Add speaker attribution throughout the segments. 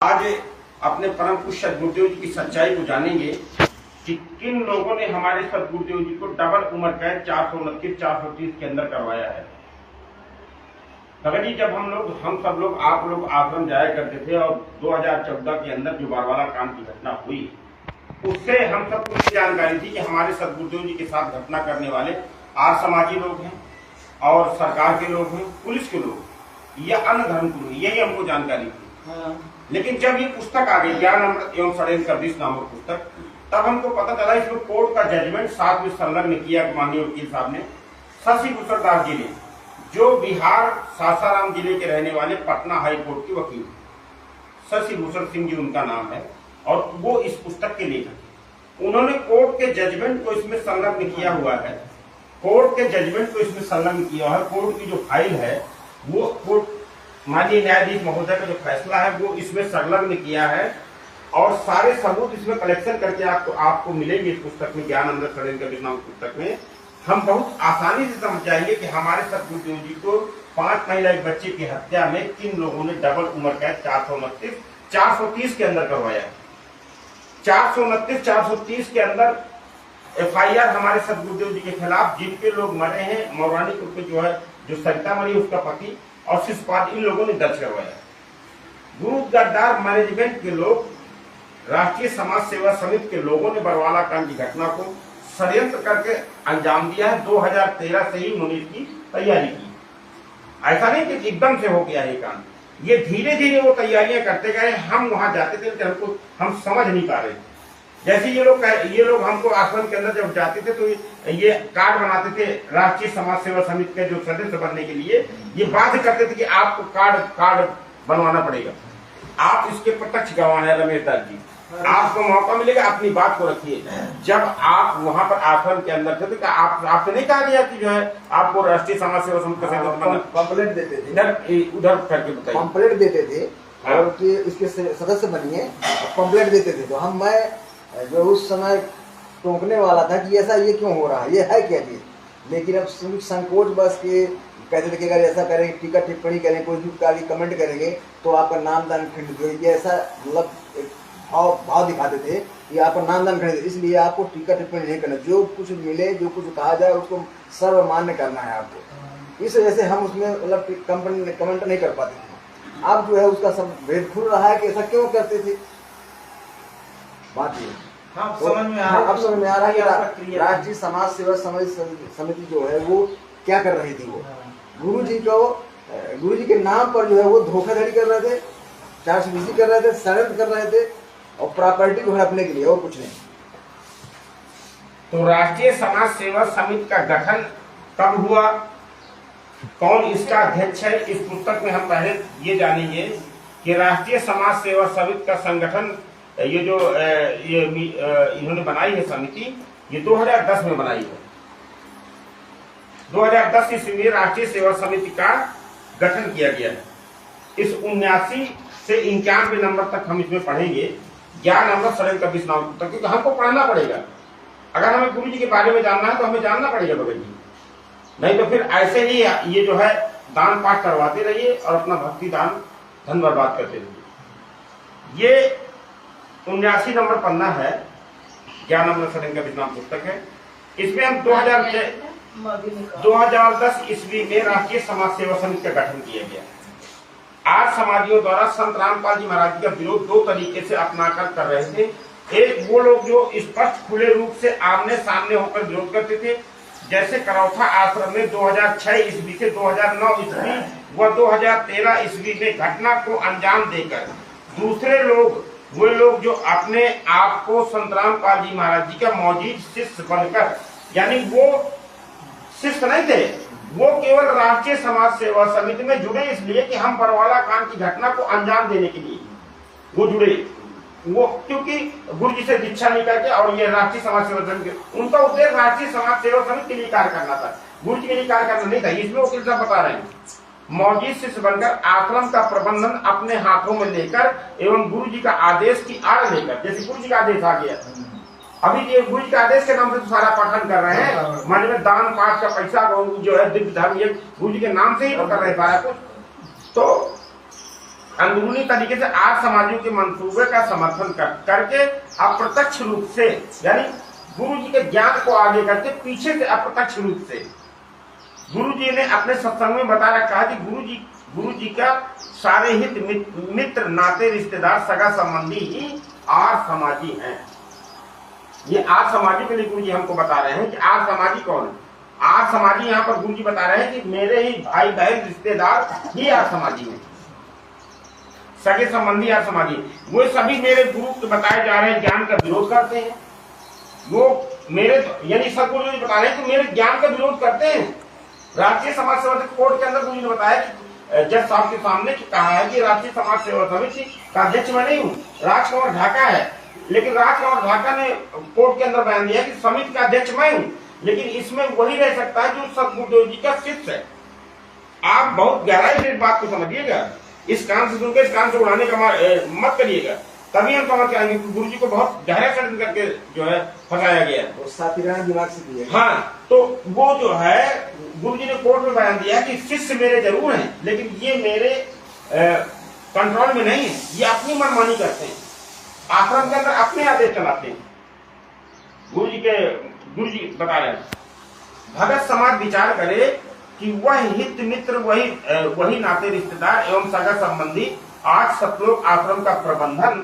Speaker 1: आज अपने परम पूज्य सदगुरुदेव जी की सच्चाई को जानेंगे कि किन लोगों ने हमारे सदगुरुदेव जी को डबल उम्र कैद 429 430 के अंदर करवाया है। भगत जी, जब हम सब लोग आप लोग आश्रम जाया करते थे और 2014 के अंदर जो बरवाला कांड की घटना हुई, उससे हम सबको ये जानकारी थी कि हमारे सदगुरुदेव जी के साथ घटना करने वाले आर्य समाजी लोग हैं और सरकार के लोग हैं, पुलिस के लोग या अन्य धर्म के लोग, यही हमको जानकारी थी। लेकिन जब ये पुस्तक आ गई ज्ञान अमृत एवं षड्यंत्र का विष नामक पुस्तक, तब हमको पता चला इसमें कोर्ट का जजमेंट साथ में संलग्न किया माननीय वकील साहब ने, शशि भूषण दास जी ने, जो बिहार सासाराम जिले के रहने वाले पटना हाई कोर्ट के वकील, शशि भूषण सिंह जी उनका नाम है और वो इस पुस्तक के लेखक। उन्होंने कोर्ट के जजमेंट को इसमें संलग्न किया हुआ है, कोर्ट के जजमेंट को इसमें संलग्न किया हुआ है। कोर्ट की जो फाइल है वो कोर्ट माननीय न्यायाधीश महोदय का जो फैसला है वो इसमें संलग्न किया है और सारे सबूत इसमें कलेक्शन करके आपको मिलेंगे इस पुस्तक में, ज्ञान अमृत षड्यंत्र का विष नामक पुस्तक में। हम बहुत आसानी से समझ जाएंगे कि हमारे सदगुरुदेव जी को 5 महिला एक बच्चे की हत्या में किन लोगों ने डबल उम्र कैद 429 430 के अंदर करवाया है। 429 430 के अंदर FIR हमारे सदगुरुदेव जी के खिलाफ जिनके लोग मरे हैं, मौरानीपुर पे जो सरिता मरी उसका पति और शिशुपाल, इन लोगों ने दर्ज करवाया। गुरु गद्दार मैनेजमेंट के लोग, राष्ट्रीय समाज सेवा समिति के लोगों ने बरवाला कांड की घटना को षड्यंत्र करके अंजाम दिया है। 2013 से ही उन्होंने इसकी तैयारी की। ऐसा नहीं कि एकदम से हो गया ये कांड, ये धीरे धीरे वो तैयारियां करते गए। हम वहां जाते थे तो हम समझ नहीं पा रहे थे। जैसे ये लोग हमको आश्रम के अंदर जब जाते थे तो ये कार्ड बनाते थे राष्ट्रीय समाज सेवा समिति के जो सदस्य बनने के लिए, ये बाध्य करते थे कि आपको कार्ड बनवाना पड़ेगा, आप इसके प्रत्यक्ष गवाह हैं रमेश दास जी, आपको मौका मिलेगा, अपनी बात को रखिए। जब आप वहां पर आश्रम के अंदर थे तो आपसे नहीं कहा गया कि जो है आपको राष्ट्रीय समाज सेवा समिति का सदस्य बनना?
Speaker 2: पंपलेट देते थे,
Speaker 1: उधर करके बताइए।
Speaker 2: पंपलेट देते थे और कि इसके सदस्य बनिए, पंपलेट देते थे। तो मैं जो उस समय टोकने वाला था कि ऐसा ये क्यों हो रहा है, ये है क्या चीज। लेकिन अब संकोच बस के कहते थे कि अगर ऐसा करेंगे, टीका टिप्पणी करेंगे, कोई भी कमेंट करेंगे तो आपका नाम दान खंडित होगी, ऐसा मतलब भाव दिखाते थे कि आपका नाम दान खंडित, इसलिए आपको टीका टिप्पणी नहीं करना, जो कुछ मिले, जो कुछ कहा जाए उसको सर्वमान्य करना है आपको। इस वजह से हम उसमें मतलब कमेंट नहीं कर पाते थे। अब जो है उसका सब भेद खुल रहा है कि ऐसा क्यों करते थे। बात ये
Speaker 3: अब समझ में आ रहा
Speaker 2: है कि राष्ट्रीय समाज सेवा समिति जो है वो क्या कर रही थी। वो गुरु जी के नाम पर जो है वो धोखाधड़ी कर रहे थे, 420 कर रहे थे, षड्यंत्र कर रहे थे और प्रॉपर्टी जो है अपने के लिए और कुछ नहीं।
Speaker 1: तो राष्ट्रीय समाज सेवा समिति का गठन कब हुआ, कौन इसका अध्यक्ष है, इस पुस्तक में हम पहले ये जानेंगे कि राष्ट्रीय समाज सेवा समिति का संगठन ये जो इन्होंने बनाई है समिति, ये 2010 में बनाई है। 2010 ईस्वी में राष्ट्रीय सेवा समिति का गठन किया गया है। इस 79 से 91 नंबर तक हम इसमें पढ़ेंगे ज्ञान अमृत षड्यंत्र का विष नामक पुस्तक, क्योंकि हमको पढ़ना पड़ेगा। अगर हमें गुरु जी के बारे में जानना है तो हमें जानना पड़ेगा भगत जी, नहीं तो फिर ऐसे ही ये जो है दान पाठ करवाते रहिए और अपना भक्ति दान धन बर्बाद करते रहिए। ये 79 नंबर पन्ना है, ज्ञान अमृत षड्यंत्र का विष नामक पुस्तक है। इसमें हम 2010 ईस्वी में राष्ट्रीय समाज सेवा समिति का गठन किया गया। आज समाजियों द्वारा संत रामपाल जी महाराज जी का विरोध 2 तरीके से अपनाकर कर रहे थे। एक वो लोग जो स्पष्ट खुले रूप से आमने सामने होकर विरोध करते थे, जैसे करौथा आश्रम में 2006 ईस्वी से 2009 ईस्वी व 2013 ईस्वी में घटना को अंजाम देकर दूसरे लोग, वो लोग जो अपने आप को संत रामपाल जी महाराज जी का मौजूद शिष्य बनकर, यानी वो शिष्य नहीं थे, वो केवल राष्ट्रीय समाज सेवा समिति में जुड़े इसलिए कि हम बरवाला कांड की घटना को अंजाम देने के लिए वो जुड़े, वो क्योंकि गुरु जी से दीक्षा नहीं करके, और ये राष्ट्रीय समाज सेवा समिति, उनका उद्देश्य राष्ट्रीय समाज सेवा समिति के लिए कार्य करना था, गुरु जी के लिए कार्य करना नहीं था। इसमें वो कितना बता रहे हैं, मौजूद शिष्य बनकर आश्रम का प्रबंधन अपने हाथों में लेकर एवं गुरु जी का आदेश की आड़ लेकर, जैसे गुरु जी का आदेश आ गया, अभी ये गुरु जी के आदेश के नाम से तो सारा पठन कर रहे हैं, मन में दान पाठ का पैसा जो है दिव्य धर्म ये गुरु जी के नाम से ही तो कर रहे हैं सारा कुछ। तो अंदरूनी तरीके से आर्य समाजियों के मंसूबे का समर्थन करके अप्रत्यक्ष रूप से, यानी गुरु जी के ज्ञान को आगे करके पीछे से अप्रत्यक्ष रूप से गुरु जी ने अपने सत्संग में बता रखा है कि गुरु जी का सारे हित मित्र नाते रिश्तेदार सगा संबंधी ही आर्य समाजी हैं। ये आर्य समाजी के लिए गुरु जी हमको बता रहे हैं कि आर्य समाजी कौन है। आर्य समाजी यहाँ पर गुरु जी बता रहे हैं कि मेरे ही भाई बहन रिश्तेदार ही आर्य समाजी हैं, सगे संबंधी आर्य समाजी। वो सभी मेरे गुरु के बताए जा रहे ज्ञान का विरोध करते हैं। वो मेरे यानी सदगुरु जी बता रहे हैं कि मेरे ज्ञान का विरोध करते हैं। राष्ट्रीय समाज सेवा कोर्ट के अंदर गुरु जी ने बताया कि जज साहब के सामने कहा है कि राष्ट्रीय समाज सेवा समिति का अध्यक्ष मैं नहीं हूँ, राजकुमार ढाका है। लेकिन राजकुमार ढाका ने कोर्ट के अंदर बयान दिया कि समिति का अध्यक्ष मैं हूँ, लेकिन इसमें वही रह सकता है जो सदगुरुदेव जी का शिष्य है। आप बहुत गहराई से इस बात को समझिएगा, इस कान से सुनकर इस कान से उड़ाने का मत करिएगा, तभी हम समझ आएंगे कि गुरु जी को बहुत गहरा षड्यंत्र करके जो है फंसाया गया है।
Speaker 2: साथीराना दिमाग से दिया।
Speaker 1: हाँ, तो वो जो है गुरु जी ने कोर्ट में बयान दिया कि शिष्य मेरे जरूर हैं, लेकिन ये मेरे कंट्रोल में नहीं है, ये अपनी मनमानी करते हैं, आश्रम के अंदर अपने आदेश चलाते हैं। गुरु जी बता रहे हैं भगत समाज विचार करे कि वह हित मित्र वही नाते रिश्तेदार एवं सगा संबंधी आज सतलोक आश्रम का प्रबंधन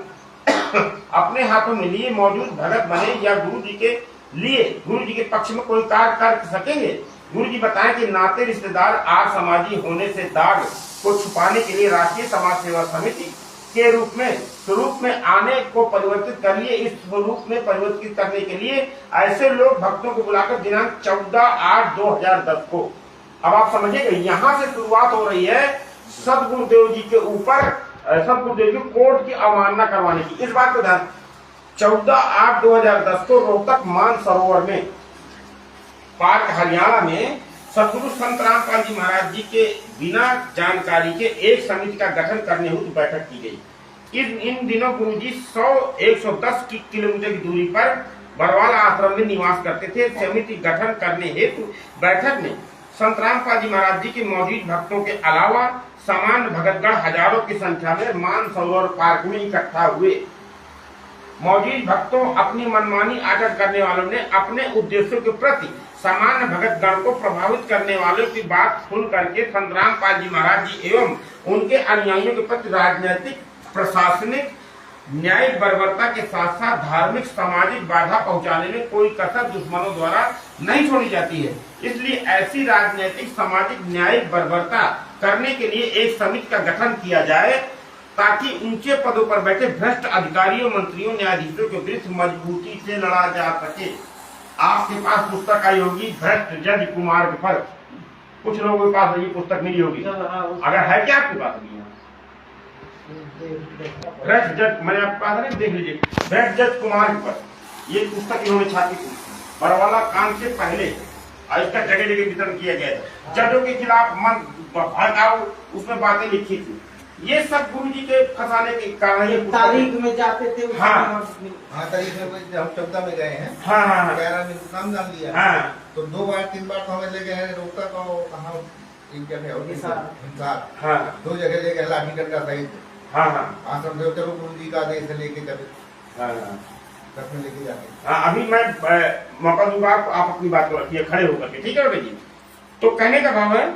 Speaker 1: अपने हाथों में लिए मौजूद भगत बने या गुरु जी के पक्ष में कोई कार्य कर सकेंगे। गुरु जी बताएं कि नाते रिश्तेदार आर्य समाजी होने से दाग को छुपाने के लिए राष्ट्रीय समाज सेवा समिति के स्वरूप में आने को परिवर्तित कर लिए। इस स्वरूप में परिवर्तित करने के लिए ऐसे लोग भक्तों को बुलाकर दिनांक 14/8/2010 को, अब आप समझिएगा, यहाँ से शुरुआत हो रही है सदगुरुदेव जी के ऊपर सदगुरुदेव की कोर्ट की अवमानना करवाने की। इस बात को ध्यान, 14/8/2010 को रोहतक मानसरोवर में पार्क हरियाणा में सदगुरु संत रामपाल जी महाराज जी के बिना जानकारी के एक समिति का गठन करने हेतु बैठक की गई। इन दिनों गुरु जी 110 किलोमीटर की दूरी पर बरवाला आश्रम में निवास करते थे। समिति गठन करने हेतु बैठक में संत रामपाल जी महाराज जी के मौजूद भक्तों के अलावा सामान्य भगतगण हजारों की संख्या में मानसरोवर पार्क में इकट्ठा हुए। मौजूद भक्तों अपनी मनमानी आचरण करने वालों ने अपने उद्देश्यों के प्रति सामान्य भगतगण को प्रभावित करने वालों की बात सुन करके संत रामपाल जी महाराज जी एवं उनके अनुयायियों के प्रति राजनीतिक, प्रशासनिक, न्यायिक बर्बरता के साथ साथ धार्मिक सामाजिक बाधा पहुंचाने में कोई कसर दुश्मनों द्वारा नहीं छोड़ी जाती है। इसलिए ऐसी राजनीतिक, सामाजिक, न्यायिक बर्बरता करने के लिए एक समिति का गठन किया जाए ताकि ऊंचे पदों पर बैठे भ्रष्ट अधिकारियों, मंत्रियों, न्यायाधीशों के विरुद्ध मजबूती से लड़ा जा सके। आपके पास पुस्तक आई होगी भ्रष्ट जज कुमार के फर्क, कुछ लोगों के पास ये पुस्तक मिली होगी, अगर है क्या आपके पास भी भ्रष्ट जज, मैंने आपके पास नहीं, देख लीजिए भ्रष्ट जज कुमार के फर्क, ये पुस्तक इन्होंने छापी थी बरवाला कांड से पहले। इसका जगह जगह वितरण किया गया था, जजों के खिलाफ मन भड़काऊ उसमें बातें लिखी थी। ये सब गुरु जी के फंसाने के कारण ये
Speaker 3: तारीख में जाते थे।
Speaker 1: हाँ
Speaker 3: तारीख में हम चौथा में गए हैं।
Speaker 1: हाँ
Speaker 3: 11 में नाम जान लिया।
Speaker 1: हाँ
Speaker 3: तो 2 बार 3 बार तो हमें ले गए हैं रोहतक और कहाँ एक जगह और हिसार।
Speaker 1: हाँ
Speaker 3: 2 जगह ले गए लाठी डंडा सहित।
Speaker 1: हाँ
Speaker 3: आश्रम देव चलो गुरु जी का आदेश लेके चले।
Speaker 1: हाँ
Speaker 3: में लेके जाते।
Speaker 1: हाँ अभी मैं मौका दूंगा आपको, आप अपनी बात को रखिए खड़े होकर के, ठीक है बेटा जी। तो कहने का भाव है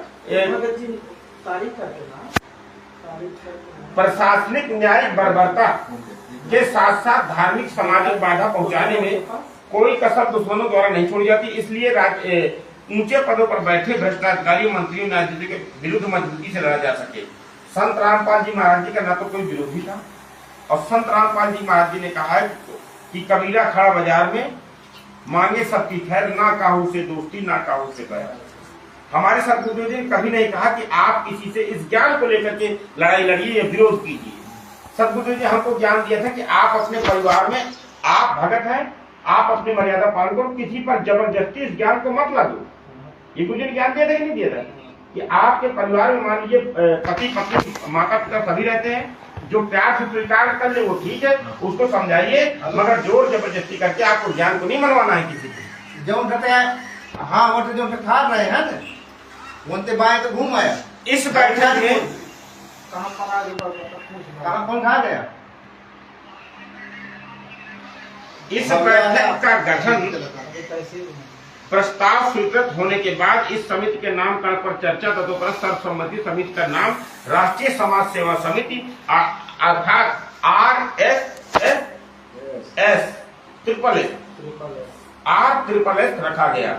Speaker 1: प्रशासनिक न्यायिक बर्बरता के साथ साथ धार्मिक सामाजिक बाधा पहुंचाने में कोई कसर दुश्मनों द्वारा नहीं छोड़ी जाती। इसलिए ऊंचे पदों पर बैठे भ्रष्टाधिकारियों, मंत्रियों, न्यायाधीशों के विरुद्ध मजबूती से लड़ा जा सके। संत रामपाल जी महाराज जी का न तो कोई विरोधी था, और संत रामपाल जी महाराज जी ने कहा है कि कबीरा खड़ा बाजार में मांगे सबकी खैर, ना काहू से दोस्ती ना काहू से बैर। हमारे सदगुरुदेव जी ने कभी नहीं कहा कि आप किसी से इस ज्ञान को लेकर के लड़ाई लड़िए या विरोध कीजिए। सदगुरुदेव जी हमको ज्ञान दिया था कि आप अपने परिवार में, आप भगत हैं, आप अपनी मर्यादा पालन करो, किसी पर जबरदस्ती इस ज्ञान को मत लागू। ये गुरु जी ने ज्ञान दिया था कि नहीं दिया था कि आपके परिवार में मान लीजिए पति पत्नी माता पिता सभी रहते हैं, जो प्यार से स्वीकार कर ले वो ठीक है, उसको समझाइए, मगर जोर जबरदस्ती करके आपको ज्ञान को नहीं मनवाना है किसी को।
Speaker 3: जो हाँ वो जो ठार रहे हैं ना वनते बाएं तो घूम आया।
Speaker 1: इस बैठक में
Speaker 3: कहाँ कौन कहाँ गया?
Speaker 1: इस बैठक का गठन प्रस्ताव स्वीकृत होने के बाद इस समिति के नामकरण पर चर्चा तदुपरांत सर्वसम्मति समिति का नाम राष्ट्रीय समाज सेवा समिति अर्थात RSS रखा गया।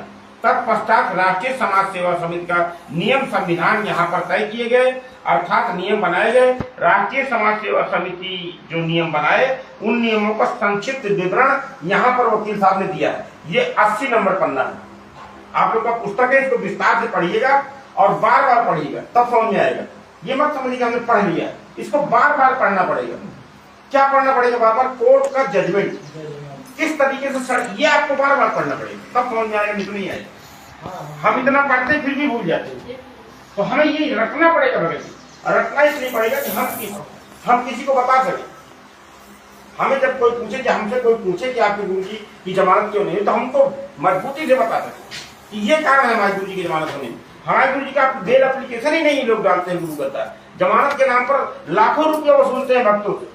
Speaker 1: तत्पश्चात राष्ट्रीय समाज सेवा समिति का नियम संविधान यहाँ पर तय किए गए, अर्थात नियम बनाए गए। राष्ट्रीय समाज सेवा समिति जो नियम बनाए उन नियमों का संक्षिप्त विवरण यहाँ पर वकील साहब ने दिया है। ये 80 नंबर पन्ना है, आप लोग का पुस्तक है, इसको विस्तार से पढ़िएगा और बार बार पढ़िएगा तब समझ में आएगा। ये मत समझिए कि हमने पढ़ लिया, इसको बार बार पढ़ना पड़ेगा। क्या पढ़ना पड़ेगा? बार बार कोर्ट का जजमेंट किस तरीके से ये आपको बार बार पढ़ना पड़ेगा, तब समझ में आएगा, नहीं तो नहीं आएगा। हम इतना पढ़ते फिर भी भूल जाते हैं, तो हमें ये रखना पड़ेगा भगत जी, और रखना इसलिए पड़ेगा कि हम किसी को बता सके। हमें जब कोई पूछे कि हमसे कोई पूछे कि आपके गुरु जी की जमानत क्यों नहीं, तो हमको मजबूती से बता सके कि ये कारण है हमारे गुरु जी की जमानत होने में। हमारे गुरु जी का बेल एप्लीकेशन ही नहीं लोग डालते हैं गुरु करता है, जमानत के नाम पर लाखों रुपया वसूलते हैं भक्तों से।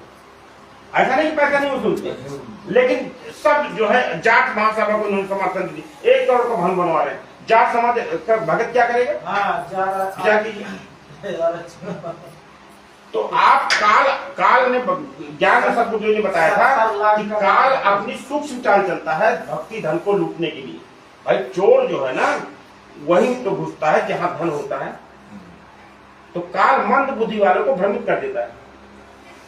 Speaker 1: ऐसा नहीं पैसा नहीं वसूलते, लेकिन सब जो है जाट महासभा को उन्होंने समर्थन दी, 1 करोड़ का भवन बनवा रहे हैं। जाट समाज का भगत क्या करेगा? तो आप काल ने ज्ञान सदगुरु ने बताया था कि काल अपनी सूक्ष्म चाल चलता है भक्ति धन को लूटने के लिए। भाई चोर जो है ना वही तो घुसता है जहां धन होता है। तो काल मंद बुद्धि वालों को भ्रमित कर देता है,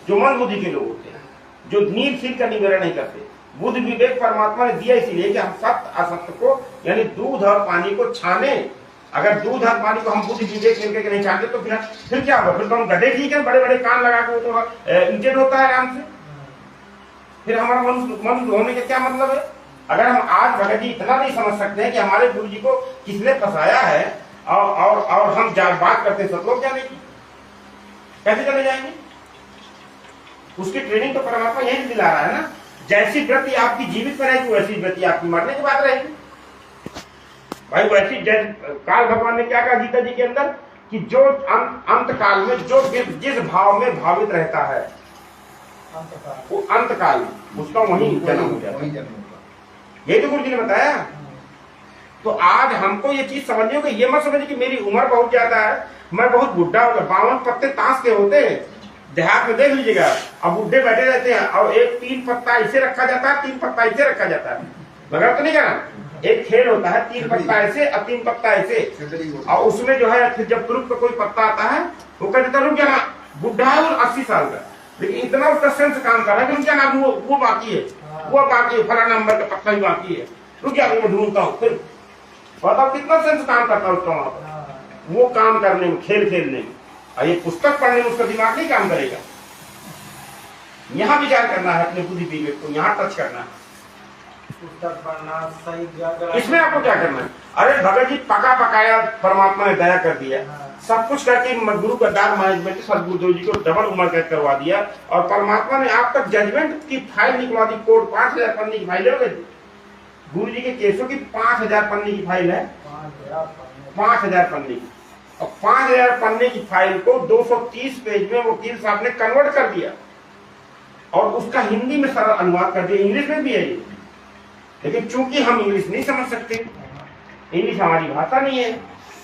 Speaker 1: जो मंद बुद्धि के लोग होते हैं, जो नील फील का निवारण नहीं करते। बुद्ध विवेक परमात्मा ने दिया इसीलिए कि हम सत्य असत्य को यानी दूध और पानी को छाने। अगर दूध और पानी को हम बुद्ध विवेक मिलकर नहीं छानते तो फिर क्या होगा? फिर तो हम गधे ठीक है, बड़े बड़े कान लगा के तो इंटेड होता है आराम से। फिर हमारा मन होने का क्या मतलब है? अगर हम आज भगत जी इतना नहीं समझ सकते हैं कि हमारे गुरु जी को किसने फंसाया है और हम बात करते हैं सब लोग जाने की, कैसे चले जाएंगे? उसकी ट्रेनिंग तो परमात्मा यही दिला रहा है ना। जैसी वृत्ति आपकी जीवित में रहेगी वैसी वृत्ति आपकी मरने के बाद रहेगी। भाई वैसी काल भगवान ने क्या कहा गीता जी के अंदर कि जो अंत काल में जो जिस भाव में भावित रहता है वो अंत काल में उसका वही जन्म हो जाता है। यही तो गुरु जी ने बताया। तो आज हमको ये चीज समझनी होगी, ये मत समझिए कि मेरी उम्र बहुत ज्यादा है, मैं बहुत बुढ़ा हो गया। 52 पत्ते ताश के होते हैं, देहात में देख लीजिएगा। अब बुढ़े बैठे रहते हैं और एक 3 पत्ता ऐसे रखा जाता है, 3 पत्ता ऐसे रखा जाता है। मगर तो नहीं कहना, एक खेल होता है 3 पत्ता ऐसे और 3 पत्ता ऐसे, और उसमें जो है फिर जब ग्रुप का कोई पत्ता आता है वो कहता है रुक जाना, बुढ़ा है और 80 साल का, लेकिन इतना उसका सेंस काम कर रहा है कि रुक जाना, वो बाकी है, वो बाकी है, फला नंबर का पत्ता ही बाकी है, रुक जा मैं ढूंढता हूँ। फिर बताओ कितना सेंस काम करता है उसका वहां पर, वो काम करने में, खेल खेलने में। और ये पुस्तक पढ़ने में उसका दिमाग नहीं काम करेगा। यहाँ विचार करना है अपने बुद्धि विवेक को, यहाँ टच करना है,
Speaker 4: पुस्तक पढ़ना सही।
Speaker 1: इसमें आपको क्या करना है? अरे भगत जी पका पकाया परमात्मा ने दया कर दिया, सब कुछ करके गुरु का दार मैनेजमेंट सदगुरुदेव जी को डबल उम्र कैद करवा दिया, और परमात्मा ने आप तक जजमेंट की फाइल निकलवा दी। कोर्ट 5000 पन्ने की फाइल है गुरु जी के केसों की, 5000 पन्ने की फाइल है, 5000 पन्ने की। और 5000 पन्ने की फाइल को 230 पेज में वकील साहब ने कन्वर्ट कर दिया और उसका हिंदी में सरल अनुवाद कर दिया। इंग्लिश में भी है ये, लेकिन चूंकि हम इंग्लिश नहीं समझ सकते, इंग्लिश हमारी भाषा नहीं है,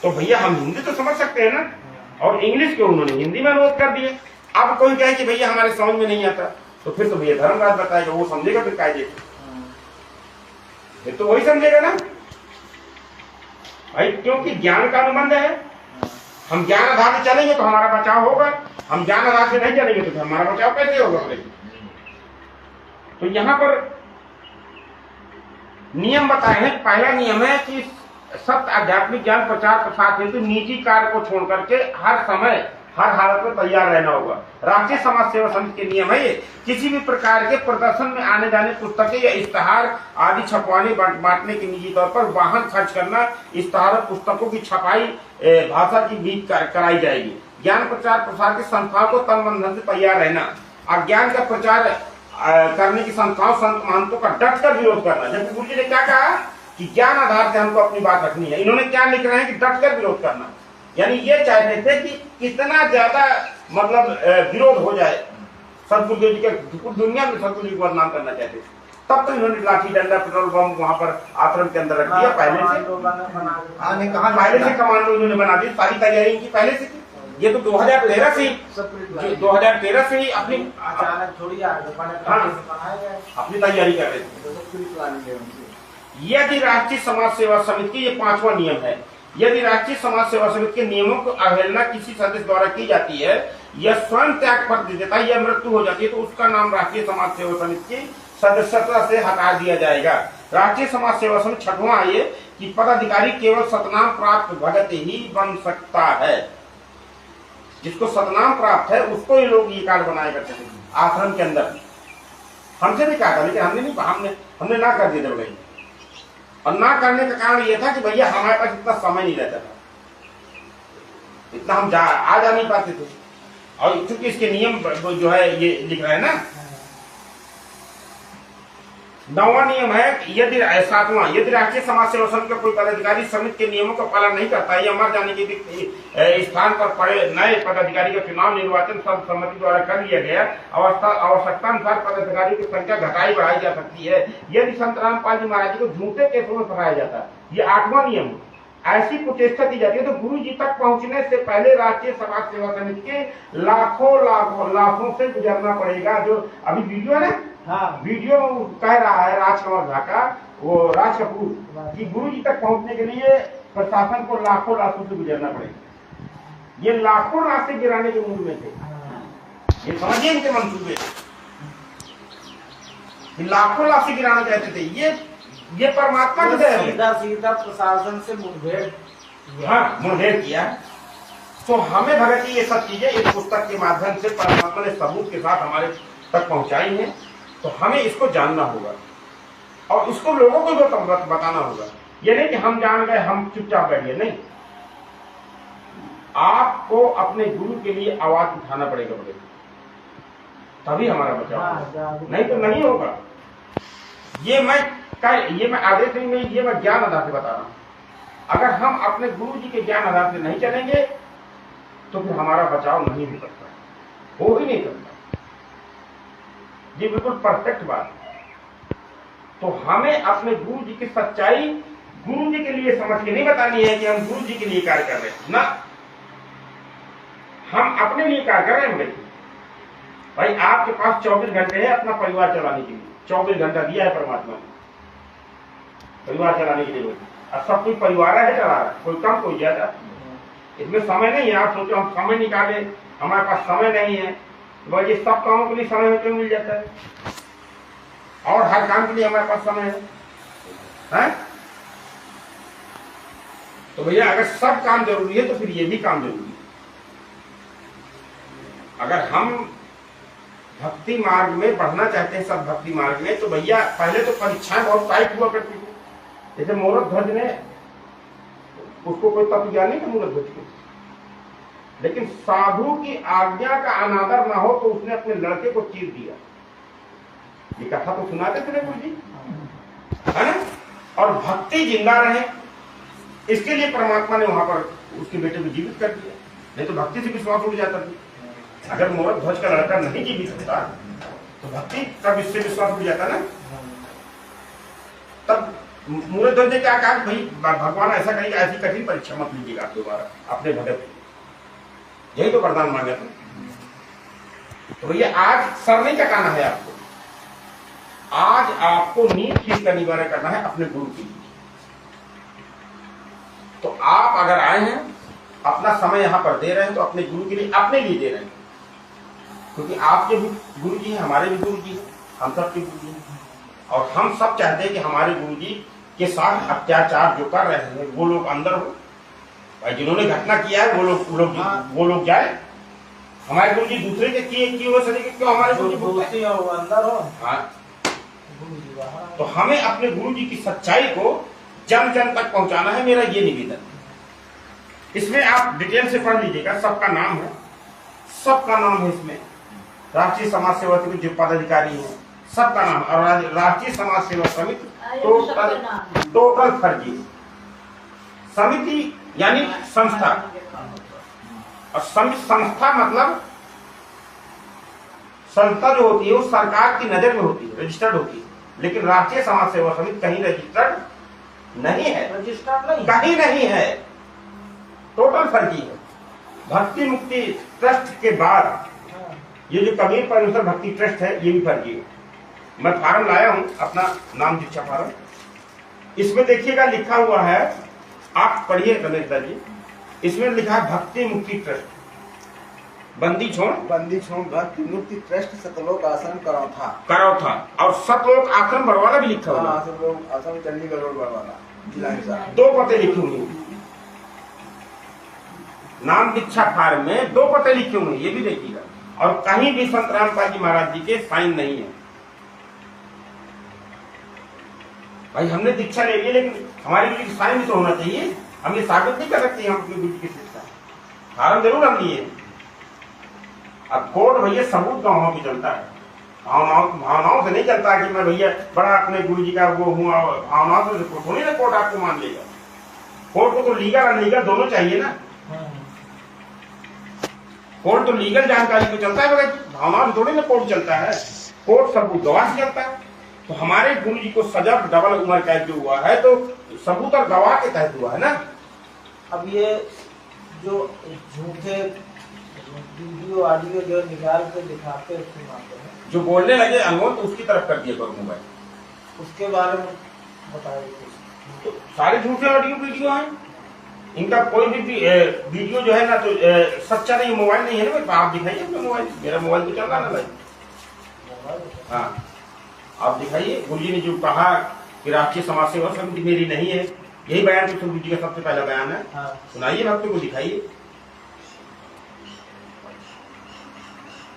Speaker 1: तो भैया हम हिंदी तो समझ सकते हैं ना, और इंग्लिश को उन्होंने हिंदी में अनुवाद कर दिए। अब कोई कहे कि भैया हमारे समझ में नहीं आता, तो फिर तो भैया धर्मराज बताएगा, वो समझेगा फिर कायदे, फिर तो वही समझेगा ना भाई, क्योंकि ज्ञान का अनुबंध है। हम ज्ञान आधार से चलेंगे तो हमारा बचाव होगा, हम ज्ञान आधार से नहीं चलेंगे तो हमारा बचाव कैसे होगा? तो यहाँ पर नियम बताए हैं। पहला नियम है कि सत्य आध्यात्मिक ज्ञान प्रचार प्रसार हेतु निजी कार्य को छोड़ करके हर समय हर हालत में तैयार रहना होगा। राष्ट्रीय समाज सेवा समिति के नियम है ये। किसी भी प्रकार के प्रदर्शन में आने जाने, पुस्तकें या इश्तहार आदि छपवाने बांटने के निजी तौर पर वाहन खर्च करना, इश्तहार और पुस्तकों की छपाई भाषा की बीच कराई जाएगी। ज्ञान प्रचार प्रसार की संस्थाओं को तन मन धन से तैयार रहना, और ज्ञान का प्रचार करने की संस्थाओं संत महंतों का डट कर विरोध करना। जबकि गुरु जी ने क्या कहा कि ज्ञान आधार से हमको अपनी बात रखनी है, इन्होंने क्या लिख रहे हैं कि डट कर विरोध करना। यानी ये चाहते थे कि कितना ज्यादा मतलब विरोध हो जाए सदगुरुदेव जी के पूरी दुनिया में सदगुरु जी को बदनाम करना चाहते थे। तब तो इन्होंने लाठी डंडा पेट्रोल बम वहां पर आश्रम के अंदर रख दिया। पहले से कमांडो इन्होंने बना दी, सारी तैयारी इनकी पहले से थी। ये तो 2013 से ही 2013 से ही अपनी
Speaker 4: अचानक थोड़ी
Speaker 1: अपनी तैयारी कर रहे थे। यदि राष्ट्रीय समाज सेवा समिति, ये 5वां नियम है, यदि राष्ट्रीय समाज सेवा समिति के नियमों को अवहेलना किसी सदस्य द्वारा की जाती है या स्वयं त्याग पत्र दे देता है या मृत्यु हो जाती है तो उसका नाम राष्ट्रीय समाज सेवा समिति की सदस्यता से हटा दिया जाएगा। राष्ट्रीय समाज सेवा समिति 6वां है कि पदाधिकारी केवल सतनाम प्राप्त भगत ही बन सकता है। जिसको सतनाम प्राप्त है उसको ये लोग ये कार्ड बनाया करते थे आश्रम के अंदर। हमसे भी कहा था लेकिन हमने ना कर दिया भाई। और ना करने का कारण ये था कि भैया हमारे पास इतना समय नहीं रहता था, इतना हम आ जा नहीं पाते थे। और चूंकि इसके नियम जो है ये लिख रहे हैं ना, 9वां नियम है यदि 7वां, यदि राष्ट्रीय समाज सेवा समिति का कोई पदाधिकारी समिति के नियमों का पालन नहीं करता है या मर जाने के स्थान पर पड़े नए पदाधिकारी का चुनाव निर्वाचन सर्वसम्मति द्वारा कर लिया गया, आवश्यकता अनुसार पदाधिकारी की संख्या घटाई बढ़ाई जा सकती है यदि संत रामपाल जी महाराज जी को झूठे केसों में फंसाया जाता है। ये 8वां नियम है। ऐसी कुचेष्टा की जाती है तो गुरु जी तक पहुंचने से पहले राष्ट्रीय समाज सेवा समिति के लाखों से गुजरना पड़ेगा। जो अभी वीडियो है ना, हाँ, वीडियो कह रहा है राजकमल झा का, वो राज कपूर, कि गुरु जी तक पहुंचने के लिए प्रशासन को लाखों से गुजरना पड़ेगा। ये लाखों रास्ते गिराने के मूड में थे, ये समझिए इनके मंसूबे, लाखों रास्ते गिराना चाहते थे। ये परमात्मा की दया है।
Speaker 4: सीधा प्रशासन से मुठभेड़,
Speaker 1: हाँ, मुठभेड़ किया। तो हमें भगत जी ये सब चीजें इस पुस्तक के माध्यम से परमात्मा ने सबूत के साथ हमारे तक पहुंचाई है। तो हमें इसको जानना होगा और इसको लोगों को बताना होगा। ये नहीं कि हम जान गए हम चुपचाप बैठ गए, नहीं, आपको अपने गुरु के लिए आवाज उठाना पड़ेगा, तभी हमारा बचाव, नहीं तो नहीं होगा। ये मैं आदेश नहीं, ये मैं ज्ञान आधार से बता रहा हूं। अगर हम अपने गुरु जी के ज्ञान आधार से नहीं चलेंगे तो फिर हमारा बचाव नहीं हो सकता, हो ही नहीं सकता। ये बिल्कुल परफेक्ट बात है। तो हमें अपने गुरु जी की सच्चाई गुरु जी के लिए समझ के नहीं बतानी है कि हम गुरु जी के लिए कार्य कर रहे हैं, ना, हम अपने लिए कार्य कर रहे हैं। भाई आपके पास 24 घंटे है अपना परिवार चलाने के लिए, 24 घंटा दिया है परमात्मा ने परिवार चलाने के लिए। अब सब कोई परिवार है चला रहा है, कोई कम कोई ज्यादा, इसमें समय नहीं है। आप सोचो हम समय निकाले, हमारे पास समय नहीं है, तो ये सब कामों के लिए समय में क्यों मिल जाता है? और हर काम के लिए हमारे पास समय है? तो भैया अगर सब काम जरूरी है तो फिर ये भी काम जरूरी है। अगर हम भक्ति मार्ग में बढ़ना चाहते हैं, सब भक्ति मार्ग में, तो भैया पहले तो परीक्षाएं बहुत टाइट हुआ करती थी। जैसे मूर्त ध्वज ने, उसको कोई तत्व ज्ञान नहीं था मूर्त ध्वज को, लेकिन साधु की आज्ञा का अनादर ना हो तो उसने अपने लड़के को चीर दिया। ये कथा तो सुनाते थे गुरु जी, है ना? और भक्ति जिंदा रहे इसके लिए परमात्मा ने वहां पर उसके बेटे को जीवित कर दिया, नहीं तो भक्ति से विश्वास उठ जाता था। अगर मूर्त ध्वज का लड़का नहीं जीवित होता तो भक्ति का इससे विश्वास उठ जाता ना। तब मूर्त ध्वज ने क्या कहा, भाई भगवान ऐसा कहेगा, ऐसी कठिन परीक्षा मत लीजिएगा दोबारा अपने भगत, यही तो वरदान मांगा था। तो भैया आज सर नहीं कटाना है आपको, आज आपको नींद ठीक का निवारण करना है अपने गुरु की। तो आप अगर आए हैं, अपना समय यहां पर दे रहे हैं, तो अपने गुरु के लिए, अपने लिए दे रहे हैं, क्योंकि आपके भी गुरु जी हैं, हमारे भी गुरु जी हैं, हम सब के गुरु जी हैं। और हम सब चाहते हैं कि हमारे गुरु जी के साथ अत्याचार जो कर रहे हैं वो लोग अंदर हो, भाई जिन्होंने घटना किया है वो लोग जाए। हमारे गुरु जी दूसरे के किए हो सके, क्यों हमारे गुरु जी
Speaker 4: अंदर हो?
Speaker 1: हाँ, तो हमें अपने गुरु जी की सच्चाई को जन जन तक पहुंचाना है, मेरा ये निवेदन। इसमें आप डिटेल से पढ़ लीजिएगा, सबका नाम है, सबका नाम है इसमें। राष्ट्रीय समाज सेवा समिति जो पदाधिकारी है सबका नाम, और राष्ट्रीय समाज सेवा समिति टोटल फर्जी समिति यानी संस्था, और संस्था मतलब संस्था जो होती है वो सरकार की नजर में होती है, रजिस्टर्ड होती है, लेकिन राष्ट्रीय समाज सेवा समिति कहीं रजिस्टर्ड नहीं है,
Speaker 4: रजिस्टर्ड नहीं
Speaker 1: कहीं नहीं है, टोटल फर्जी है। भक्ति मुक्ति ट्रस्ट के बाद ये जो कबीर परमेश्वर भक्ति ट्रस्ट है ये भी फर्जी है। मैं फार्म लाया हूं, अपना नाम दीक्षा फार्म, इसमें देखिएगा लिखा हुआ है, आप पढ़िए रमेश दा जी, इसमें लिखा है भक्ति मुक्ति ट्रस्ट बंदी छोड़
Speaker 2: भक्ति मुक्ति ट्रस्ट सतलोक आश्रम
Speaker 1: कराओ था, और सतलोक आश्रम बड़वाला भी लिखा हुआ है,
Speaker 2: सतलोक आश्रम चंडीगढ़ रोड बड़वाला जिला हिसार।
Speaker 1: 2 पते लिखे हुए हैं, नाम दीक्षा फार्म में 2 पते लिखे हुए हैं, ये भी देखिएगा, और कहीं भी संत रामपाल जी महाराज जी के साइन नहीं है। भाई हमने दीक्षा ले ली, लेकिन हमारे लिए साइन भी तो होना चाहिए, हम ये साबित नहीं कर सकते हम अपने गुरु जी की शिक्षा, फार्म जरूर हम लिए। अब कोर्ट भैया सबूत गाँव की चलता है, भावनाओं से नहीं चलता कि मैं भैया बड़ा अपने गुरु जी का वो हूँ, भावनाओं से थोड़ी ना कोर्ट आपको मान लेगा। कोर्ट को तो लीगल और अनलीगल दोनों चाहिए ना, कोर्ट तो लीगल जानकारी को चलता है, मगर भावनाओं से थोड़ी ना कोर्ट चलता है, कोर्ट सबूत गवाह से चलता है। तो हमारे गुरु जी को सजा डबल उम्र कैद जो हुआ है तो सबूत और गवाह के तहत हुआ है ना।
Speaker 4: अब ये जो झूठे वीडियो ऑडियो जो निकाल के दिखाते हैं,
Speaker 1: जो बोलने लगे अनमोल तो उसकी तरफ कर दिया करो मोबाइल,
Speaker 4: उसके बारे में बताइए।
Speaker 1: तो सारे झूठे ऑडियो वीडियो हैं, इनका कोई भी वीडियो जो है ना तो सच्चा नहीं, मोबाइल नहीं है ना, आप दिखाइए अपना मोबाइल, मेरा मोबाइल तो चल रहा ना भाई। हाँ आप दिखाइए, गुरु जी ने जो कहा कि राष्ट्रीय समाज सेवा समिति मेरी नहीं है, यही बयान तो गुरु जी का सबसे पहला बयान है।
Speaker 4: हाँ। सुनाइए,
Speaker 1: भक्तों को दिखाइए।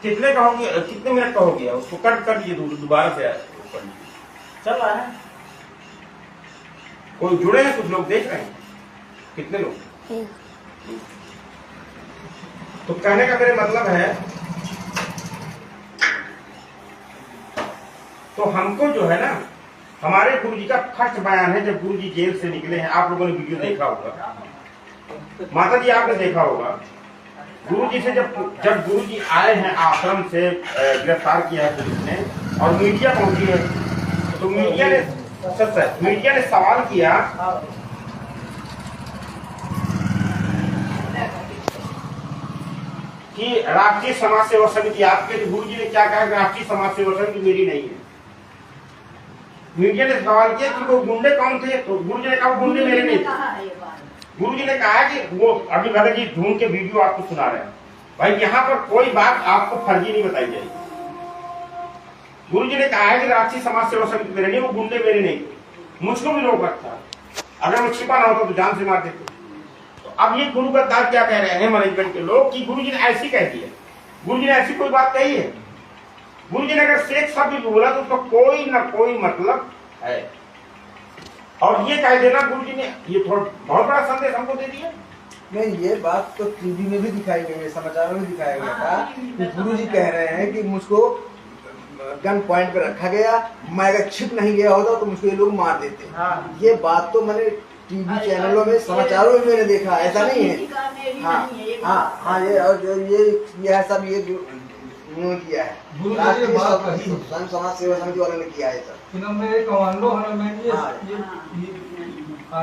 Speaker 1: कितने कहोगे, कितने मिनट का हो गया, उसको कट कर दीजिए, दोबारा से
Speaker 4: चल रहा है।
Speaker 1: कोई जुड़े हैं, कुछ लोग देख रहे हैं, कितने लोग? तो कहने का मेरे मतलब है, तो हमको जो है ना, हमारे गुरु जी का फर्स्ट बयान है जब गुरु जी जेल से निकले हैं, आप लोगों ने वीडियो देखा होगा, माता जी आपने देखा होगा, गुरु जी से जब गुरु जी आए हैं आश्रम से, गिरफ्तार किया है पुलिस ने और मीडिया पहुंची है, तो मीडिया ने सवाल किया कि राष्ट्रीय समाज सेवा समिति आपके, गुरु जी ने क्या कहा कि राष्ट्रीय समाज सेवा समिति मेरी नहीं है। मीडिया ने सवाल किया कि वो गुंडे कौन थे, तो गुरु जी ने कहा गुंडे मेरे नहीं थे। गुरु जी ने कहा कि वो अभी भगत जी ढूंढ के वीडियो आपको सुना रहे हैं, भाई यहाँ पर कोई बात आपको फर्जी नहीं बताई जाएगी। गुरु जी ने कहा है कि राष्ट्रीय समाज सेवा समिति मेरे नहीं, वो गुंडे मेरे नहीं, मुझको भी रोक रखा, अगर मैं छिपा ना होता तो जान से मार देते। तो अब ये गुरु गद्दार क्या कह रहे हैं मैनेजमेंट के लोग कि गुरु जी ने ऐसी कह दिया, गुरु जी ने ऐसी कोई बात कही है? गुरु जी ने अगर शेख शब्द भी बोला तो उसका कोई ना कोई मतलब है, और ये कह देना गुरु जी ने, ये बहुत बड़ा संदेश हमको दे दिया।
Speaker 2: नहीं, ये बात तो टीवी में भी दिखाई गई है, समाचारों में दिखाया गया था कि गुरु जी कह रहे हैं कि मुझको गन पॉइंट पे रखा गया, मैं अगर छिप नहीं गया होता तो मुझको ये लोग मार देते।
Speaker 4: हाँ।
Speaker 2: ये बात तो मैंने टीवी चैनलों में, समाचारों में मैंने देखा, ऐसा नहीं है। हाँ हाँ, ये सब ये उन्होंने किया है, स्वयं समाज सेवा समिति वालों ने किया है सर।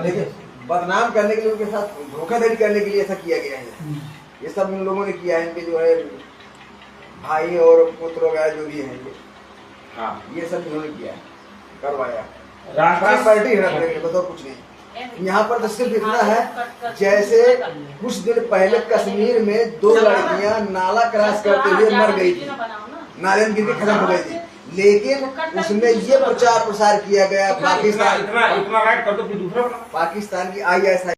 Speaker 2: देखिए, बदनाम करने के लिए, उनके साथ धोखाधड़ी करने के लिए ऐसा किया गया है। ये सब इन लोगों ने किया है, इनके जो है भाई और पुत्र वगैरह जो भी है, हाँ, ये सब इन्होंने किया है, करवाया। पार्टी है, बताओ कुछ नहीं। यहाँ पर तो सिर्फ इतना है, जैसे कुछ दिन पहले कश्मीर में 2 लड़कियां नाला क्रॉस करते हुए मर गई थी, नाले में गिर के खत्म हो गई थी, लेकिन उसमें ये प्रचार प्रसार किया गया पाकिस्तान की ISI